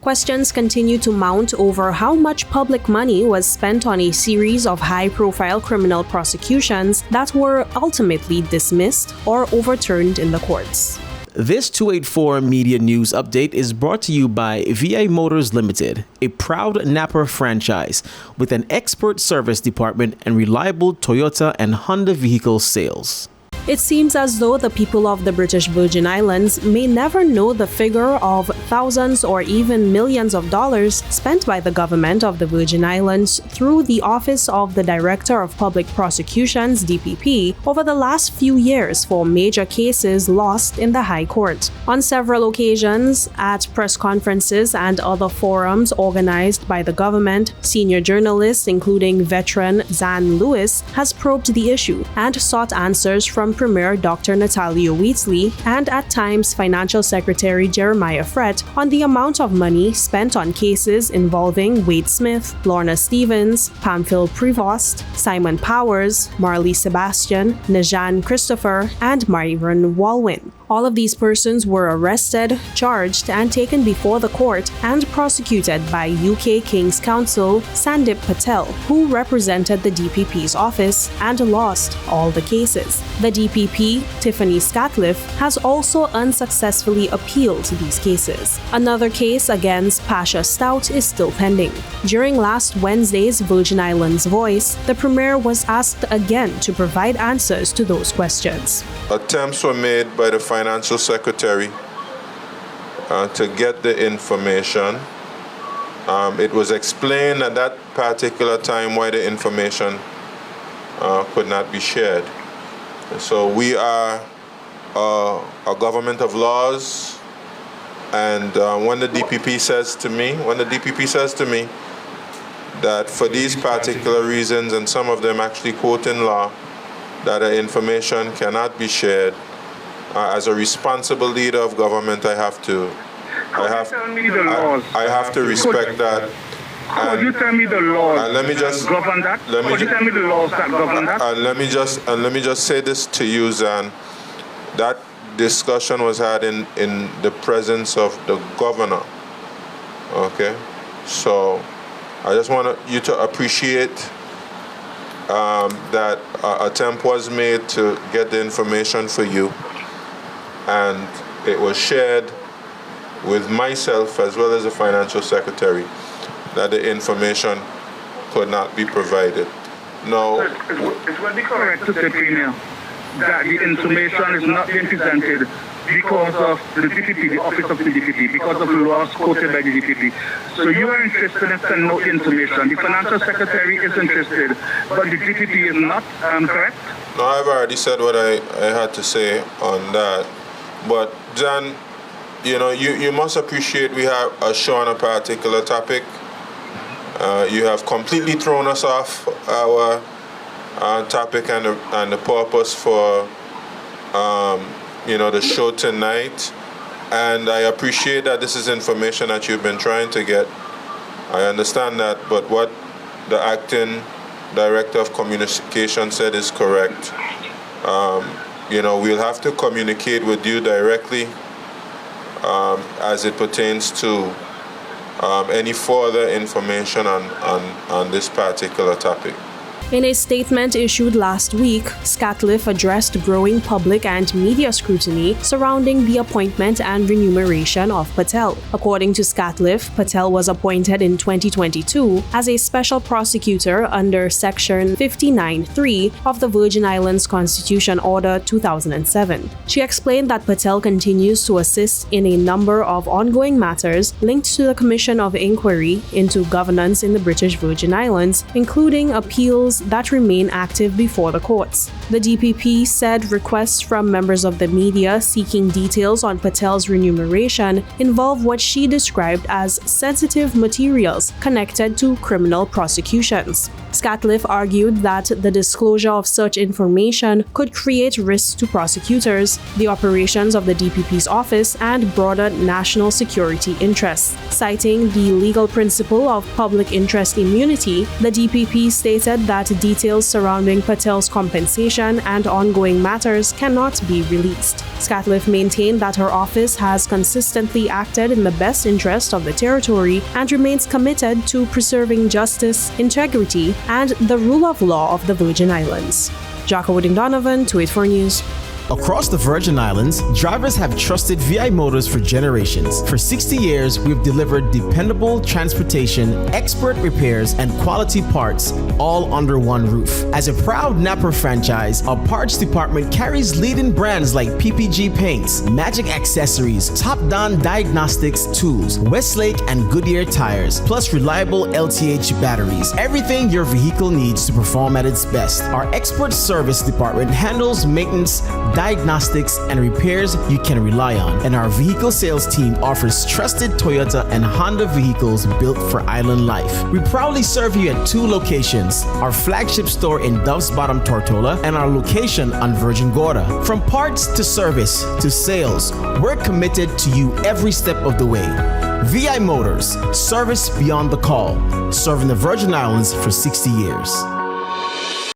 Questions continue to mount over how much public money was spent on a series of high-profile criminal prosecutions that were ultimately dismissed or overturned in the courts. This 284 Media News Update is brought to you by VI Motors Limited, a proud Napa franchise with an expert service department and reliable Toyota and Honda vehicle sales. It seems as though the people of the British Virgin Islands may never know the figure of thousands or even millions of dollars spent by the government of the Virgin Islands through the Office of the Director of Public Prosecutions (DPP) over the last few years for major cases lost in the High Court. On several occasions, at press conferences and other forums organized by the government, senior journalists including veteran Zan Lewis has probed the issue and sought answers from Premier Dr. Natalia Wheatley and at times Financial Secretary Jeremiah Frett on the amount of money spent on cases involving Wade Smith, Lorna Stevens, Pamphil Prevost, Simon Powers, Marley Sebastian, Najan Christopher, and Myron Walwyn. All of these persons were arrested, charged, and taken before the court and prosecuted by UK King's Counsel Sandip Patel, who represented the DPP's office and lost all the cases. The DPP, Tiffany Scatliff, has also unsuccessfully appealed these cases. Another case against Pasha Stout is still pending. During last Wednesday's Virgin Islands Voice, the Premier was asked again to provide answers to those questions. Attempts were made by the Financial Secretary to get the information. It was explained at that particular time why the information could not be shared. So we are a government of laws, and when the DPP says to me that for these particular reasons, and some of them actually quote in law, that the information cannot be shared, as a responsible leader of government, I have to respect that. Could you tell me the laws that govern that? Could you tell me the laws that govern that? And let me just say this to you, Zan. That discussion was had in the presence of the governor. Okay, so I just want you to appreciate that attempt was made to get the information for you, and it was shared with myself as well as the Financial Secretary that the information could not be provided. No. It would be correct to say, Premier, that the information is not being presented because of the DPP, the Office of the DPP, because of the laws quoted by the DPP. So you are interested in sending out information. The Financial Secretary is interested, but the DPP is not, correct? No, I've already said what I had to say on that. But, John, you must appreciate we have a show on a particular topic. You have completely thrown us off our topic and the purpose for the show tonight, and I appreciate that this is information that you've been trying to get. I understand that, but what the acting director of communication said is correct. We'll have to communicate with you directly as it pertains to any further information on this particular topic. In a statement issued last week, Scatliff addressed growing public and media scrutiny surrounding the appointment and remuneration of Patel. According to Scatliff, Patel was appointed in 2022 as a special prosecutor under Section 59(3) of the Virgin Islands Constitution Order 2007. She explained that Patel continues to assist in a number of ongoing matters linked to the Commission of Inquiry into Governance in the British Virgin Islands, including appeals that remain active before the courts. The DPP said requests from members of the media seeking details on Patel's remuneration involve what she described as sensitive materials connected to criminal prosecutions. Scatliff argued that the disclosure of such information could create risks to prosecutors, the operations of the DPP's office, and broader national security interests. Citing the legal principle of public interest immunity, the DPP stated that details surrounding Patel's compensation and ongoing matters cannot be released. Scatliffe maintained that her office has consistently acted in the best interest of the territory and remains committed to preserving justice, integrity, and the rule of law of the Virgin Islands. Jacko Wooding-Donovan, 284 News. Across the Virgin Islands, drivers have trusted VI Motors for generations. For 60 years, we've delivered dependable transportation, expert repairs, and quality parts, all under one roof. As a proud Napa franchise, our parts department carries leading brands like PPG Paints, Magic Accessories, Top Don Diagnostics Tools, Westlake and Goodyear Tires, plus reliable LTH batteries. Everything your vehicle needs to perform at its best. Our expert service department handles maintenance, diagnostics, and repairs you can rely on. And our vehicle sales team offers trusted Toyota and Honda vehicles built for island life. We proudly serve you at 2 locations, our flagship store in Dove's Bottom, Tortola, and our location on Virgin Gorda. From parts to service to sales, we're committed to you every step of the way. VI Motors, service beyond the call, serving the Virgin Islands for 60 years.